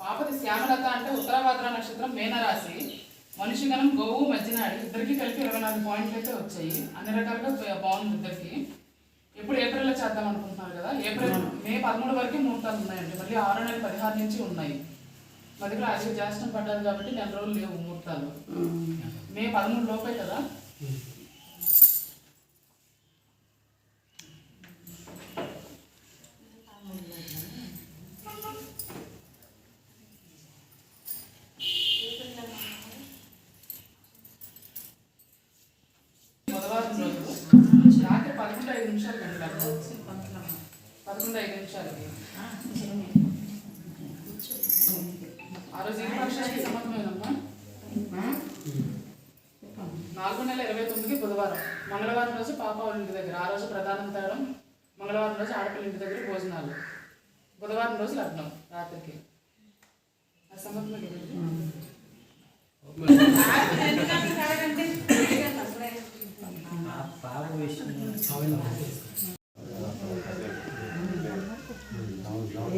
పాపతి శ్యామలత అంటే ఉత్తరాభాద్ర నక్షత్రం మీనరాశి. మనిషి గణం గోవు మధ్యనాడు. ఇద్దరికి కలిపి 24 పాయింట్లు అయితే వచ్చాయి. అన్ని రకాలుగా బాగుంది ఇద్దరికి. ఇప్పుడు ఏప్రిల్లో చేద్దాం అనుకుంటున్నారు కదా. మే 13 వరకు ముహూర్తాలు ఉన్నాయండి. మళ్ళీ 6 నెలల 16 నుంచి ఉన్నాయి. మా దగ్గర అది జ్యేష్టం పడ్డారు కాబట్టి 4 రోజులు లేవు ముహూర్తాలు. మే 13 లోపే కదా. బుధవారం రోజు రాత్రి 11:05 గంటలకు 11:05 ఆ రోజు ఈ పక్షానికి సమర్థమేనమ్మా. 4 నెల 29 బుధవారం. మంగళవారం రోజు పాప వాళ్ళ ఇంటి దగ్గర. ఆ రోజు ప్రధానం తేడం. మంగళవారం రోజు ఆడపిల్ల ఇంటి దగ్గర భోజనాలు. బుధవారం రోజు లగ్నం రాత్రికి. సమర్థమే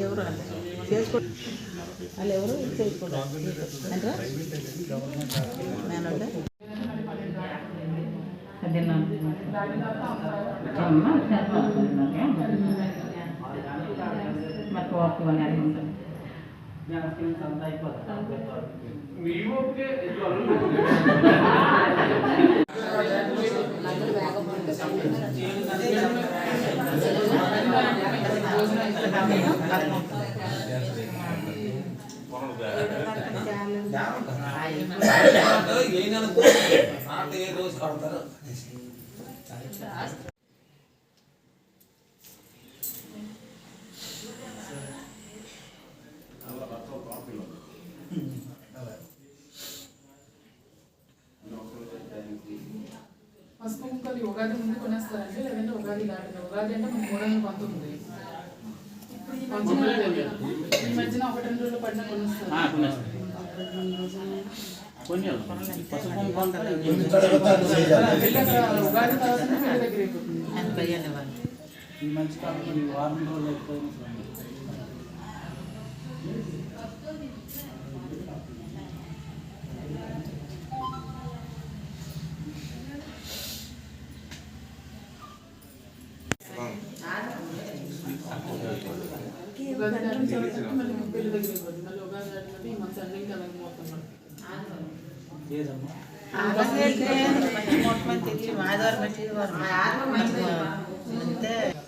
ఎవరు చేసుకో వాళ్ళు ఎవరు చేసుకోవడం అంటే నేనంటే పసుపు కుంకలు ఉగాది ముందు కొనేస్తారండి, లేదంటే ఉగాది దాటిన. ఉగాది అంటే మనకు 319 ఈ మధ్యన 1-2 రోజులు పడిన కొనేస్తారు. ఉగాది తర్వాత పెళ్లి దగ్గర అయిపోతుంది. ఈ మంచి కాలం వారం రోజులు అయిపోయింది. ఉగాది దాటిన తర్వాత మళ్ళీ పెళ్లి దగ్గర అయిపోతుంది. మళ్ళీ ఉగాది దాటినది ఈ మంత్ ఎండింగ్ అలాగే మొత్తం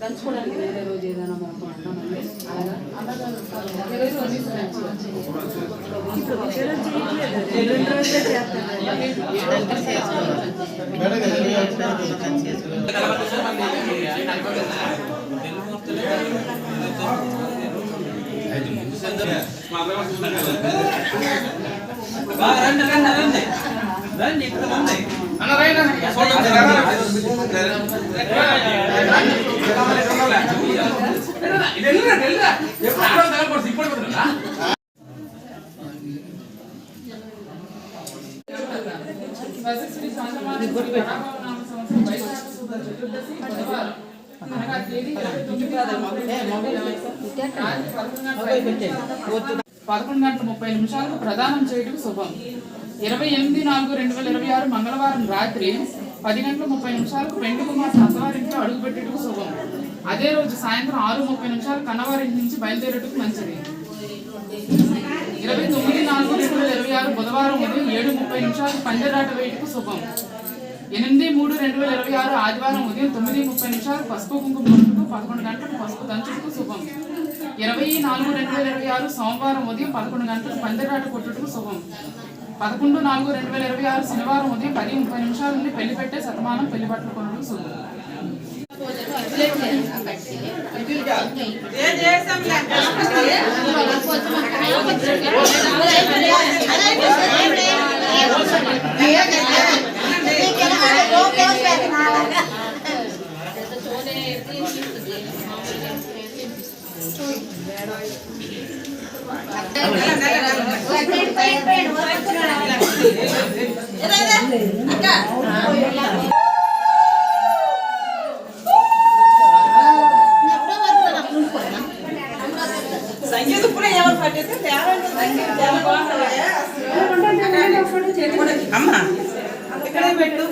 దంచుకోవడానికి వేరే రోజు ఏదైనా పదకొండు గంటల 30 నిమిషాలకు ప్రదానం చేయడం శుభం. 28/4/2026 మంగళవారం రాత్రి 10 గంటల 30 నిమిషాలకు పెండు కుమార్ అత్తవారింట్లో అడుగుపెట్టేటకు శుభం. అదే రోజు సాయంత్రం 6:30 నిమిషాలు కన్నవారింటి నుంచి బయలుదేరేటకు మంచిది. 29/4/2026 బుధవారం ఉదయం 7:30 నిమిషాలకు పంజరాట వేయటకు శుభం. 8/3/2026 ఆదివారం ఉదయం 9:30 నిమిషాలకు పసుపు కుంకుమ కొట్టుకు 11 గంటలకు పసుపు దంచుటకు శుభం. 20/4/2026 సోమవారం ఉదయం 11 గంటలకు పందిరాట కొట్టుటకు శుభం. 11/4/2026 శనివారం ఉదయం 10:30 నిమిషాల నుండి పెళ్లి పెట్టే శతమానం పెళ్లి బట్టలు కొనుటకు శుభం. సంగీత కూడా ఎవరు పట్టిస్తే అమ్మ ఇక్కడే పెట్టు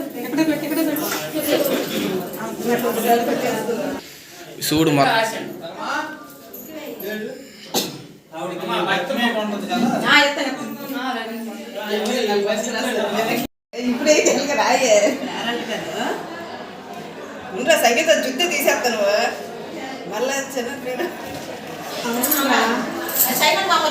చూడు మా రాశాడు. ఆవిడకి భక్తమే ఉంటుంది కదా ఇప్పుడే తెలుగు రాయే ఉండరా సంగీత జుట్టు తీసేస్తాను మళ్ళా చిన్న సైమన్ బాబు